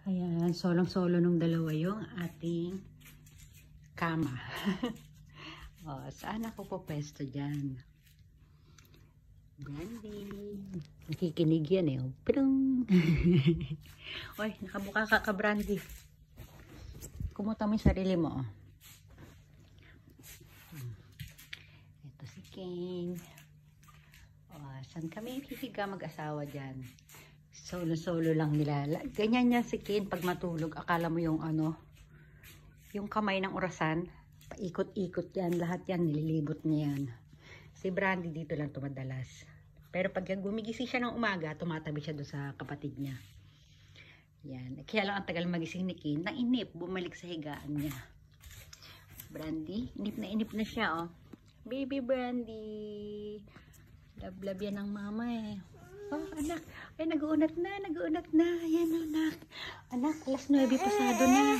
Ayan, solong-solo nung dalawa yung ating kama. O, saan ako po pwesto dyan? Brandy. Nakikinig yan eh. Pirong. Oy, nakabuka ka Brandy. Kumuta mo yung sarili mo. Ito si King. O, saan kami hihiga mag-asawa dyan? Solo-solo lang nila. Ganyan yan si Ken pag matulog. Akala mo yung ano, yung kamay ng orasan. Paikot-ikot yan. Lahat yan, nililibot niya yan. Si Brandy dito lang tumadalas. Pero pag gumigising siya ng umaga, tumatabi siya doon sa kapatid niya. Yan. Kaya lang ang tagal magising ni Ken. Nainip, bumalik sa higaan niya. Brandy, inip na siya, oh. Baby Brandy. Love yan ng mama eh. Oh, anak. Ay, nag-uunat na. Ayan, anak. Anak, alas 9 pasado na.